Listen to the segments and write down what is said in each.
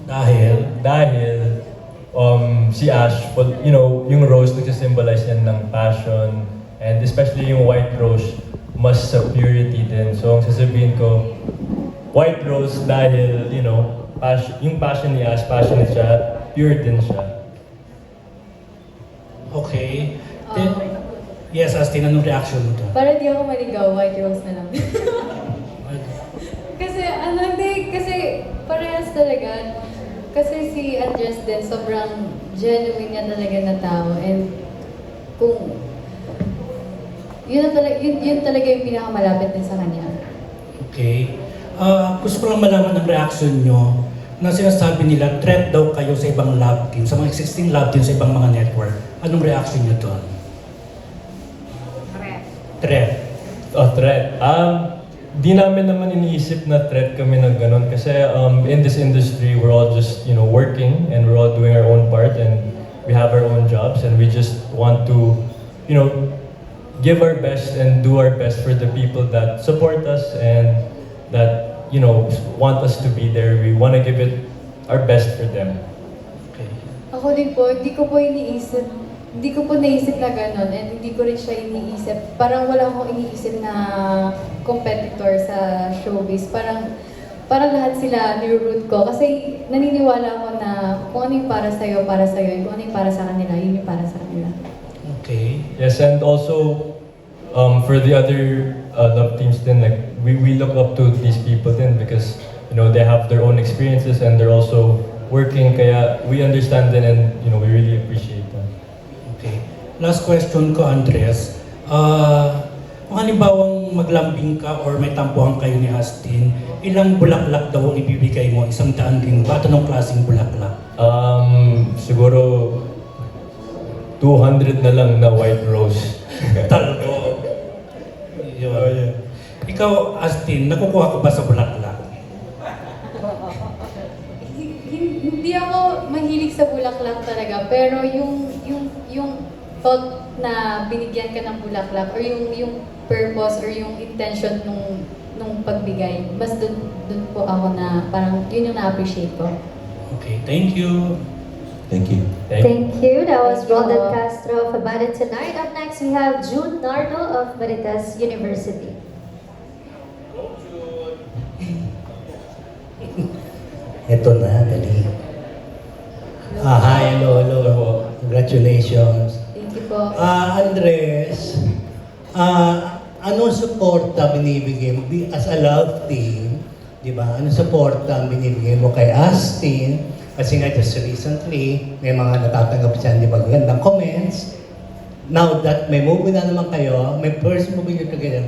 Dahil si Ash, yung rose nagsisymbolize yan ng passion, and especially yung white rose, mas sa purity din. So ang sasabihin ko, white rose dahil, yung passion ni Ash, passionate siya, pure din siya. Okay. Then, yes, Astin, anong reaction mo to? Para di ako maligaw, white rose na lang. Kasi parehas talaga. Kasi si Andres din, sobrang genuine niya talaga na tao. And kung yun talaga yung pinakamalapit din sa kanya. Okay. Gusto ko lang malaman ang reaction nyo na sinasabi nila threat daw kayo sa ibang love team, sa mga existing love team sa ibang mga network. Anong reaction nyo doon? Threat. Threat. Di namin naman iniisip na threat kami na ganun kasi in this industry, we're all just, working and we're all doing our own part and we have our own jobs and we just want to, give our best and do our best for the people that support us and that, want us to be there. We want to give it our best for them. Okay. Ako din po, hindi ko po naisip na gano'n and hindi ko rin siya iniisip. Parang wala akong iniisip na competitor sa showbiz. Parang lahat sila niroot ko kasi naniniwala ako na kung ano yung para sa'yo, kung ano yung para sa kanila, yun yung para sa kanila. Okay. Yes, and also for the other love teams then, like we look up to these people then because they have their own experiences and they're also working kaya we understand them and we really appreciate them. Okay. Last question ko, Andres. Kung halimbawang maglambing ka or may tampuhan kayo ni Astin, ilang bulaklak daw ang ibibigay mo? 100 din ba? At anong klaseng bulaklak? Siguro 200 na lang na white rose. Talbo. Yun. Ikaw, Astin, nakukuha ko ba sa bulaklak? Hindi ako mahilig sa bulaklak talaga, pero yung thought na binigyan ka ng bulaklak or yung purpose or yung intention nung pagbigay, mas dun po ako na parang yun yung na-appreciate ko. Okay, thank you. Thank you. Thank you. That was Thank you. Roldan Castro of About It Tonight. Up next, we have June Nardo of Veritas University. Ito na, dali. Hi, hello. Congratulations. Thank you po. Andres, anong suporta binibigay mo as a love team? Di ba? Anong suporta binibigay mo kay Astin? Kasi nga just recently, may mga natatanggap siya, di ba, gandang comments. Now that may movie na naman kayo, may first movie nyo together,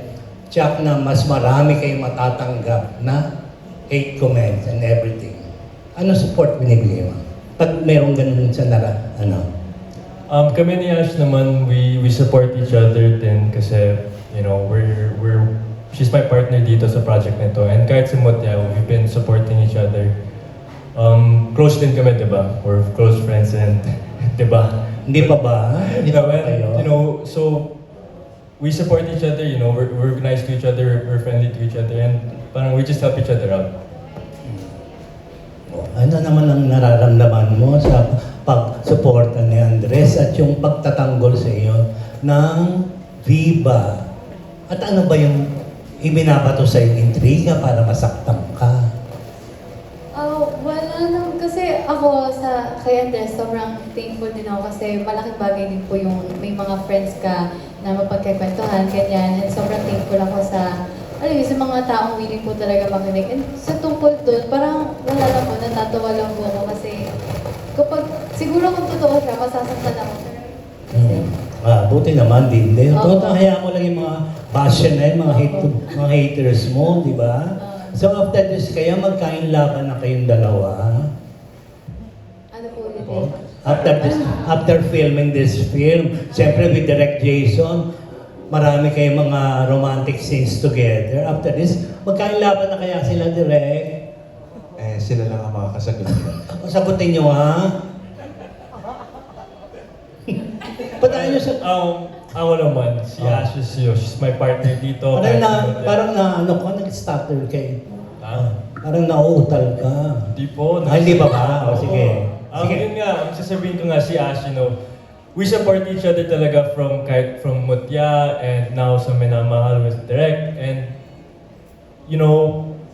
check na mas marami kayong matatanggap na hate comments and everything. Anong support binibigay mo? Pag mayroong ganun sa Kami ni Ash naman, we support each other din kasi, she's my partner dito sa project nito. And kahit si Mutya, we've been supporting each other. Close din kami, di ba? We're close friends and, di ba? Hindi pa ba? Hindi pa ba kayo? So, we support each other, we're nice to each other, we're friendly to each other, and parang we just help each other out. Ano naman ang nararamdaman mo sa pag-suporta ni Andres at yung pagtatanggol sa iyo ng Viva? At ano ba yung ibinabato sa yung intriga para masaktan ka? Wala nang, kasi ako kay Andres, sobrang thankful din ako kasi malaking bagay din po yung may mga friends ka na mapagkakwentuhan, ganyan. And sobrang thankful ako sa mga taong willing po talaga makinig. And sa tungkol doon, parang wala lang po, natatawa lang po ako kasi siguro kung totoo siya, masasaktan ako. Buti naman din. Hayaan mo lang yung mga bastion na yun, mga haters mo, di ba? So after this, kaya magkain laban na kayong dalawa. Ano po ulit? After filming this film, siyempre with Direct Jason, marami kayong mga romantic scenes together. After this, magkain laban na kaya sila, Direct? Sila lang ang makakasagot. Sagutin nyo, ha? Patayin nyo sa... Ako naman, si Ash is, she's my partner dito. Parang nag-stutter kayo. Parang nauutal ka. Di po. Hindi pa ba? O, sige. Sige. Yun nga, ang sasabihin ko nga si Ash, we support each other talaga from Mutya and now sa Minamahal with Direct. And,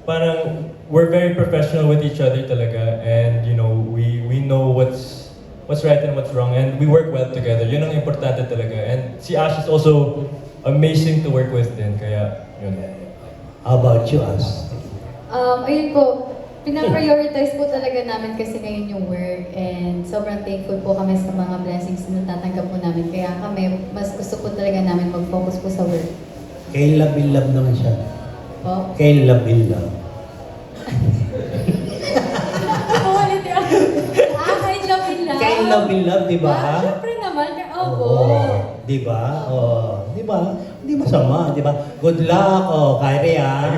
parang we're very professional with each other talaga. And, we know what's right and what's wrong. And we work well together. Yun ang importante talaga. And si Ash is also amazing to work with din. Kaya, yun. How about you, As? Ayun po, pinaprioritize po talaga namin kasi ngayon yung work and sobrang thankful po kami sa mga blessings na natatanggap po namin. Kaya kami, mas gusto po talaga namin mag-focus po sa work. Kay love in love naman siya. Po? Kay love in love. Ulit yan. Kay love in love. Kay love in love, di ba? Siyempre naman. Opo. Di ba? Di ba? Hindi masama, di ba? Good luck, Kyrie, ah.